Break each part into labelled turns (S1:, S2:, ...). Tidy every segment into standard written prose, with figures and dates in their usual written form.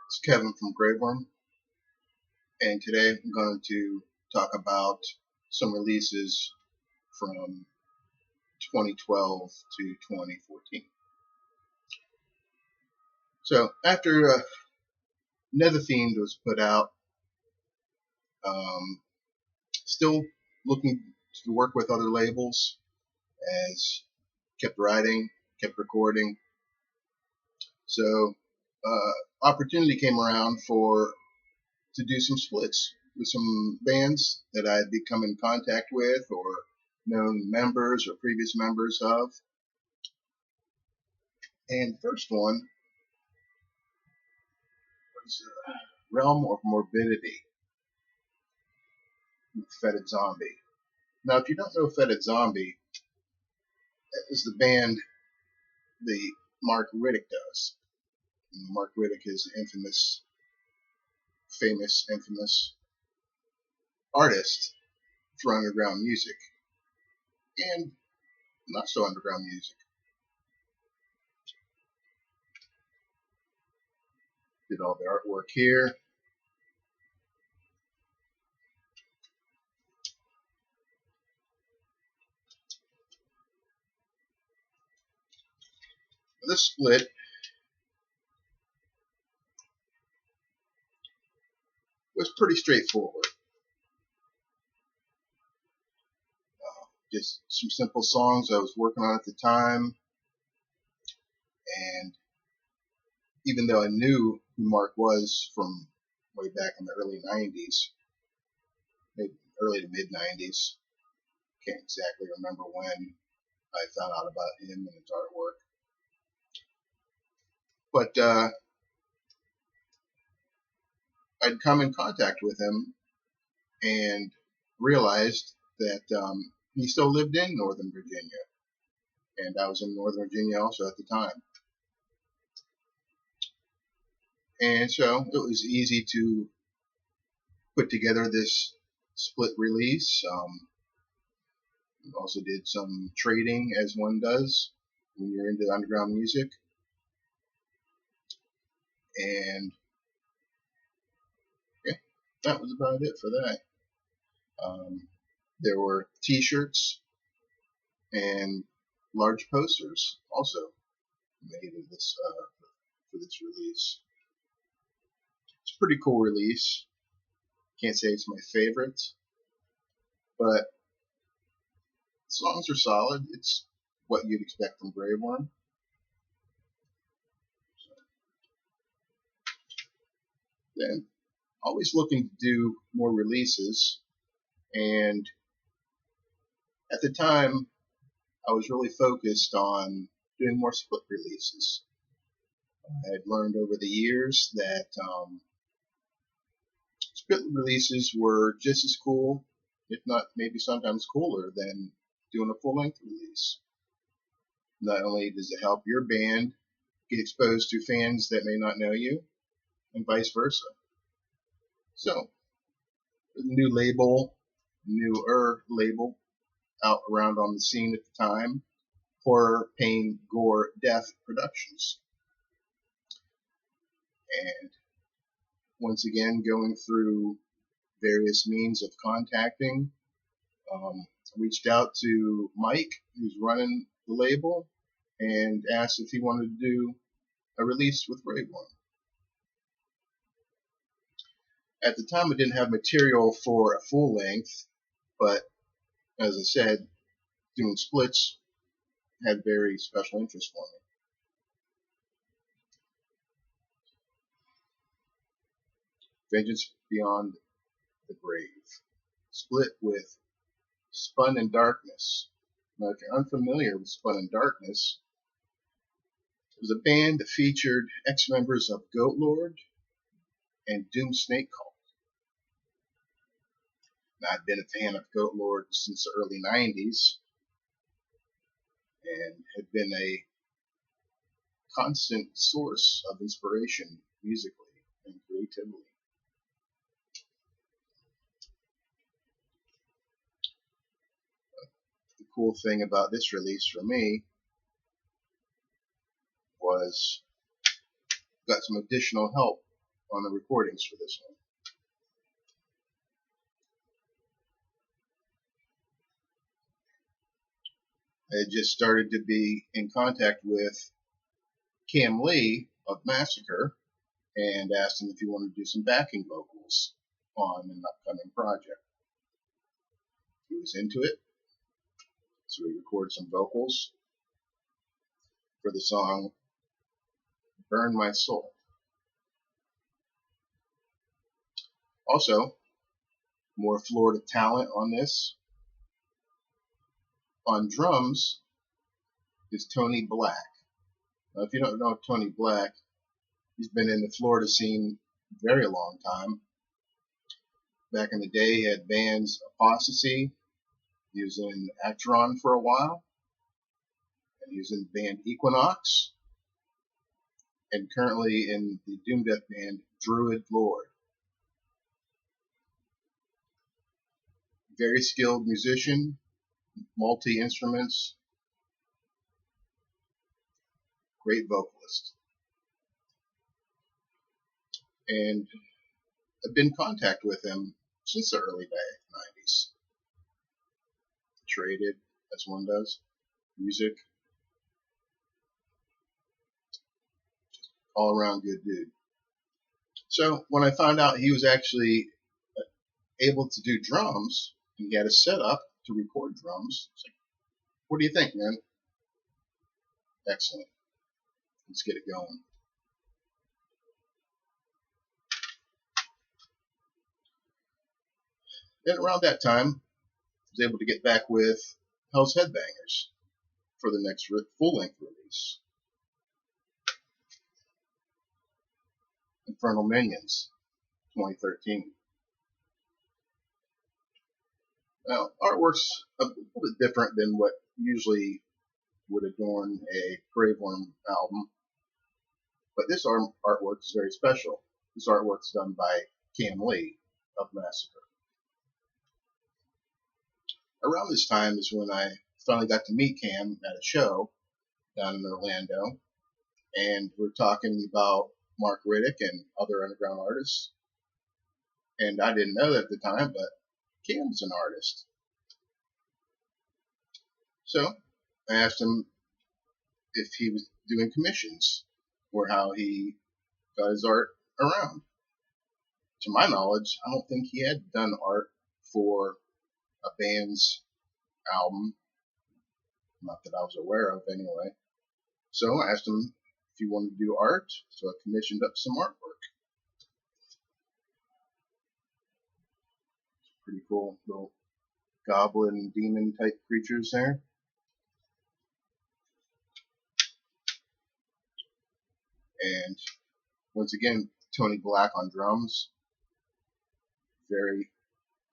S1: It's Kevin from GRAVEWURM, and today I'm going to talk about some releases from 2012 to 2014. So after Nether Themed was put out, still looking to work with other labels, as kept writing, kept recording. So opportunity came around to do some splits with some bands that I had become in contact with or known members or previous members of. And the first one was Realm of Morbidity with Fetid Zombie. Now, if you don't know Fetid Zombie, that is the band the Mark Riddick does. And Mark Riddick is an infamous artist for underground music and not so underground music. Did all the artwork here. This split was pretty straightforward. Just some simple songs I was working on at the time, and even though I knew who Mark was from way back in the early 90s, maybe early to mid 90s, can't exactly remember when I found out about him and his artwork, but I'd come in contact with him and realized that he still lived in Northern Virginia, and I was in Northern Virginia also at the time. And so it was easy to put together this split release. Also did some trading, as one does when you're into underground music. And yeah, that was about it for that. There were t-shirts and large posters also made of this for this release. It's a pretty cool release. Can't say it's my favorite, but songs are solid. It's what you'd expect from GRAVEWURM. Then always looking to do more releases, and at the time I was really focused on doing more split releases. I had learned over the years that split releases were just as cool, if not maybe sometimes cooler, than doing a full-length release. Not only does it help your band get exposed to fans that may not know you, and vice versa. So, a newer label out around on the scene at the time, Horror, Pain, Gore, Death Productions. And once again, going through various means of contacting, reached out to Mike, who's running the label, and asked if he wanted to do a release with GRAVEWURM. At the time, I didn't have material for a full length, but as I said, doing splits had very special interest for me. Vengeance Beyond the Grave, split with Spun in Darkness. Now, if you're unfamiliar with Spun in Darkness, it was a band that featured ex-members of Goat Lord and Doom Snake Cult. Now, I've been a fan of Goat Lord since the early 90s and had been a constant source of inspiration musically and creatively. The cool thing about this release for me was got some additional help on the recordings for this one. I had just started to be in contact with Cam Lee of Massacre and asked him if he wanted to do some backing vocals on an upcoming project. He was into it, so we recorded some vocals for the song Burn My Soul. Also, more Florida talent on this. On drums is Tony Black. Now, if you don't know Tony Black, he's been in the Florida scene a very long time. Back in the day, he had bands Apostasy. He was in Actron for a while. And he was in the band Equinox. And currently in the Doom Death band Druid Lord. Very skilled musician, multi-instruments, great vocalist. And I've been in contact with him since the early 90s. Traded, as one does, music. Just all around good dude. So when I found out he was actually able to do drums, and he had a setup to record drums, I was like, what do you think, man? Excellent. Let's get it going. Then around that time, I was able to get back with Hell's Headbangers for the next full-length release. Infernal Minions, 2013. Now, artwork's a little bit different than what usually would adorn a GRAVEWURM album, but this artwork is very special. This artwork's done by Cam Lee of Massacre. Around this time is when I finally got to meet Cam at a show down in Orlando, and we're talking about Mark Riddick and other underground artists. And I didn't know that at the time, but Cam's an artist. So I asked him if he was doing commissions or how he got his art around. To my knowledge, I don't think he had done art for a band's album, not that I was aware of anyway. So I asked him if he wanted to do art, so I commissioned up some artwork. Pretty cool little goblin demon type creatures there. And once again, Tony Black on drums. Very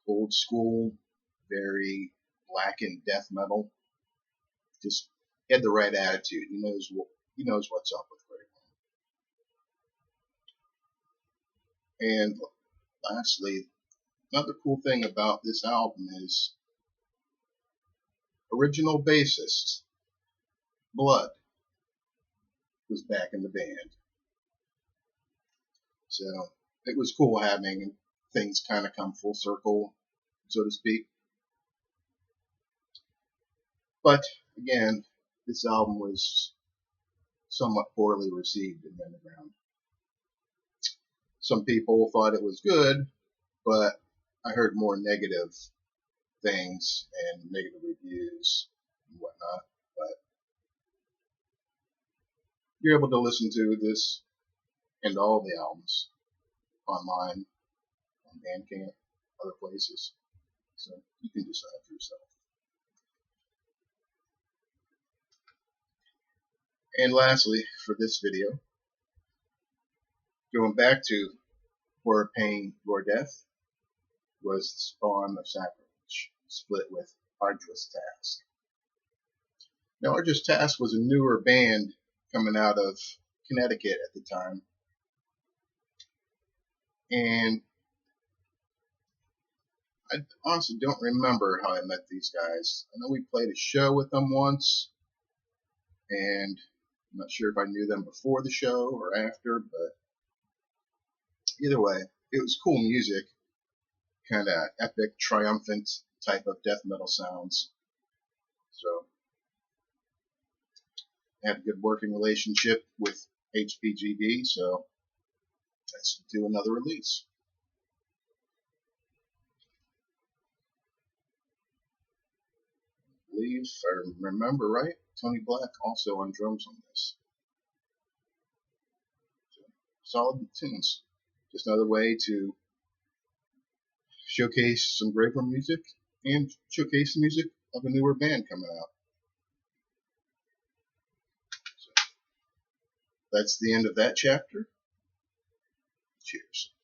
S1: old school, very black and death metal. Just had the right attitude. He knows what's up with GRAVEWURM. And lastly, another cool thing about this album is original bassist Blood was back in the band. So it was cool having things kind of come full circle, so to speak. But again, this album was somewhat poorly received in the underground. Some people thought it was good, but I heard more negative things and negative reviews and whatnot. But you're able to listen to this and all the albums online, on Bandcamp, other places. So you can decide for yourself. And lastly, for this video, going back to Horror, Pain, Gore, Death, was the Spawn of Sacrilege, split with Arduous Task. Now, Arduous Task was a newer band coming out of Connecticut at the time. And I honestly don't remember how I met these guys. I know we played a show with them once, and I'm not sure if I knew them before the show or after, but Either way, it was cool music, kind of epic, triumphant type of death metal sounds. So I had a good working relationship with HPGD, so let's do another release. I believe, if I remember right, Tony Black also on drums on this. So, solid tunes. Just another way to showcase some GRAVEWURM music and showcase the music of a newer band coming out. So that's the end of that chapter. Cheers.